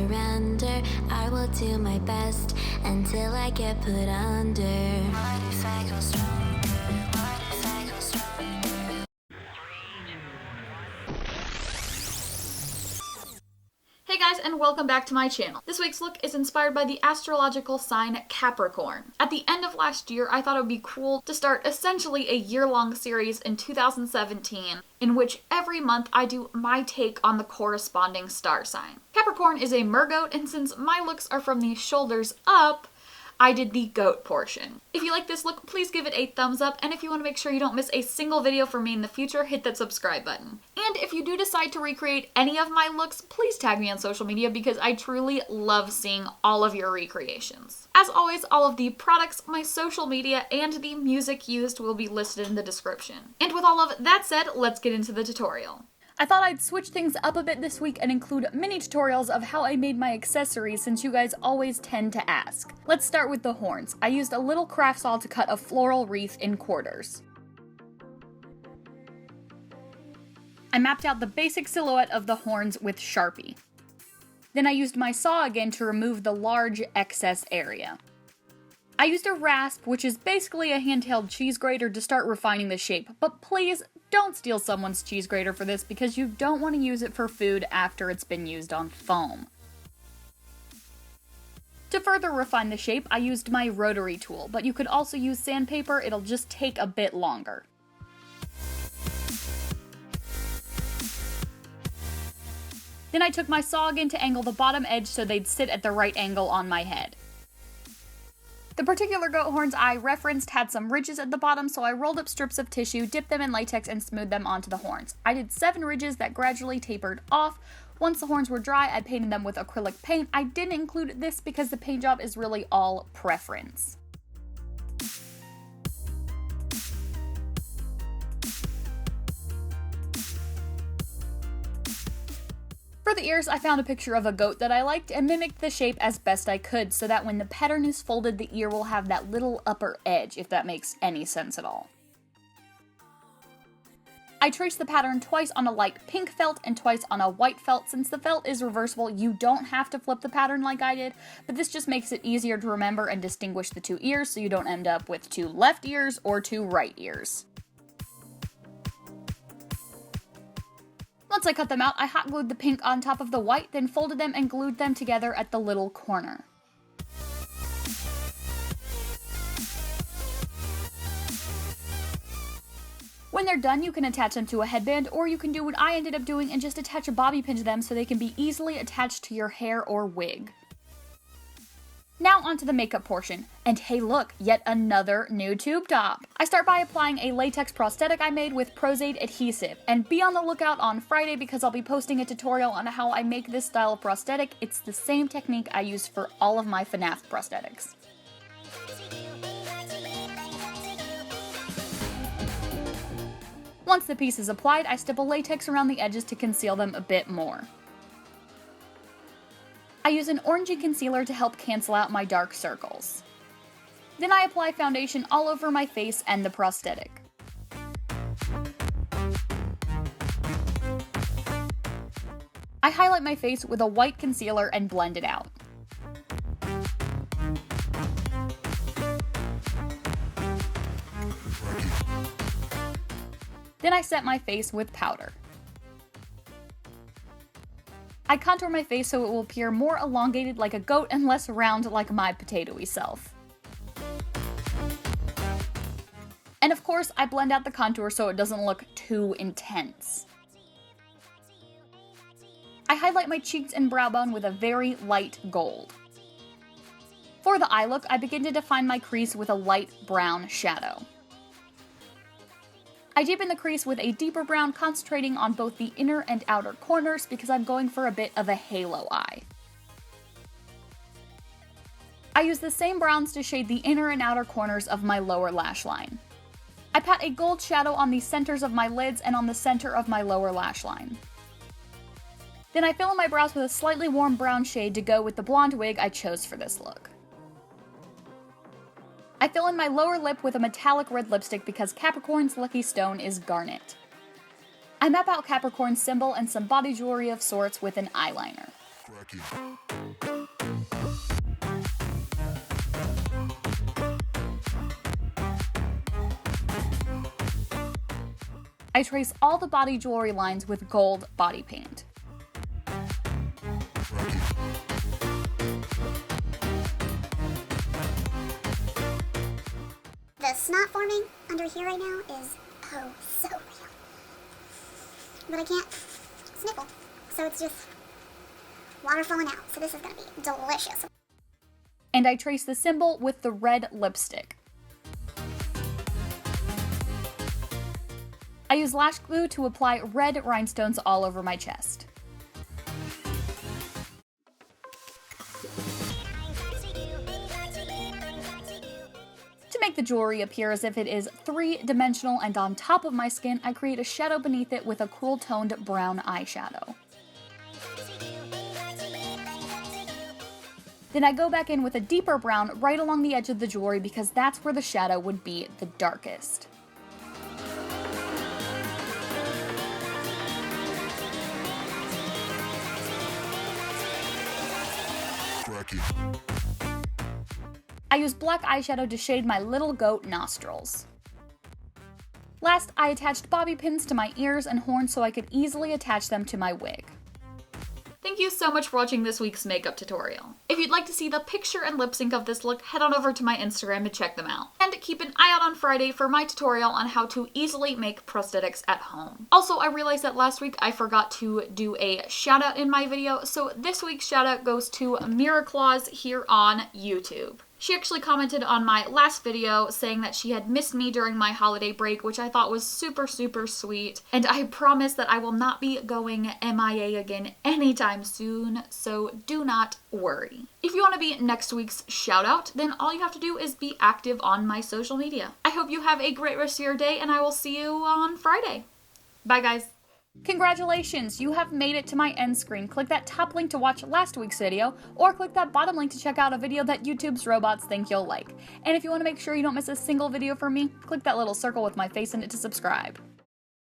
surrender. I will do my best until I get put under. What if I go stronger? What if I go stronger? Hey guys, and welcome back to my channel. This week's look is inspired by the astrological sign Capricorn. At the end of last year, I thought it would be cool to start essentially a year-long series in 2017 in which every month I do my take on the corresponding star sign. Capricorn is a mergoat, and since my looks are from the shoulders up, I did the goat portion. If you like this look, please give it a thumbs up, and if you want to make sure you don't miss a single video from me in the future, hit that subscribe button. And if you do decide to recreate any of my looks, please tag me on social media because I truly love seeing all of your recreations. As always, all of the products, my social media, and the music used will be listed in the description. And with all of that said, let's get into the tutorial. I thought I'd switch things up a bit this week and include mini tutorials of how I made my accessories since you guys always tend to ask. Let's start with the horns. I used a little craft saw to cut a floral wreath in quarters. I mapped out the basic silhouette of the horns with Sharpie. Then I used my saw again to remove the large excess area. I used a rasp, which is basically a handheld cheese grater, to start refining the shape, but please don't steal someone's cheese grater for this because you don't want to use it for food after it's been used on foam. To further refine the shape, I used my rotary tool, but you could also use sandpaper, it'll just take a bit longer. Then I took my saw again to angle the bottom edge so they'd sit at the right angle on my head. The particular goat horns I referenced had some ridges at the bottom, so I rolled up strips of tissue, dipped them in latex, and smoothed them onto the horns. I did 7 ridges that gradually tapered off. Once the horns were dry, I painted them with acrylic paint. I didn't include this because the paint job is really all preference. For the ears, I found a picture of a goat that I liked and mimicked the shape as best I could so that when the pattern is folded, the ear will have that little upper edge, if that makes any sense at all. I traced the pattern twice on a light pink felt and twice on a white felt. Since the felt is reversible, you don't have to flip the pattern like I did, but this just makes it easier to remember and distinguish the 2 ears so you don't end up with 2 left ears or 2 right ears. Once I cut them out, I hot glued the pink on top of the white, then folded them and glued them together at the little corner. When they're done, you can attach them to a headband, or you can do what I ended up doing and just attach a bobby pin to them so they can be easily attached to your hair or wig. Now onto the makeup portion. And hey look, yet another new tube top. I start by applying a latex prosthetic I made with Pros-Aid adhesive. And be on the lookout on Friday because I'll be posting a tutorial on how I make this style of prosthetic. It's the same technique I use for all of my FNAF prosthetics. Once the piece is applied, I stipple latex around the edges to conceal them a bit more. I use an orangey concealer to help cancel out my dark circles. Then I apply foundation all over my face and the prosthetic. I highlight my face with a white concealer and blend it out. Then I set my face with powder. I contour my face so it will appear more elongated like a goat and less round like my potatoey self. And of course, I blend out the contour so it doesn't look too intense. I highlight my cheeks and brow bone with a very light gold. For the eye look, I begin to define my crease with a light brown shadow. I deepen the crease with a deeper brown, concentrating on both the inner and outer corners because I'm going for a bit of a halo eye. I use the same browns to shade the inner and outer corners of my lower lash line. I pat a gold shadow on the centers of my lids and on the center of my lower lash line. Then I fill in my brows with a slightly warm brown shade to go with the blonde wig I chose for this look. I fill in my lower lip with a metallic red lipstick because Capricorn's lucky stone is garnet. I map out Capricorn's symbol and some body jewelry of sorts with an eyeliner. I trace all the body jewelry lines with gold body paint. The snot forming under here right now is oh so real. But I can't sniffle, so it's just water falling out. So this is gonna be delicious. And I trace the symbol with the red lipstick. I use lash glue to apply red rhinestones all over my chest. To make the jewelry appear as if it is three-dimensional and on top of my skin, I create a shadow beneath it with a cool-toned brown eyeshadow. Then I go back in with a deeper brown right along the edge of the jewelry because that's where the shadow would be the darkest. I use black eyeshadow to shade my little goat nostrils. Last, I attached bobby pins to my ears and horns so I could easily attach them to my wig. Thank you so much for watching this week's makeup tutorial. If you'd like to see the picture and lip sync of this look, head on over to my Instagram to check them out. And keep an eye out on Friday for my tutorial on how to easily make prosthetics at home. Also, I realized that last week I forgot to do a shout out in my video, so this week's shout out goes to Miraclaus here on YouTube. She actually commented on my last video saying that she had missed me during my holiday break, which I thought was super, super sweet. And I promise that I will not be going MIA again anytime soon, so do not worry. If you want to be next week's shout out, then all you have to do is be active on my social media. I hope you have a great rest of your day, and I will see you on Friday. Bye, guys. Congratulations, you have made it to my end screen. Click that top link to watch last week's video, or click that bottom link to check out a video that YouTube's robots think you'll like. And if you want to make sure you don't miss a single video from me, click that little circle with my face in it to subscribe.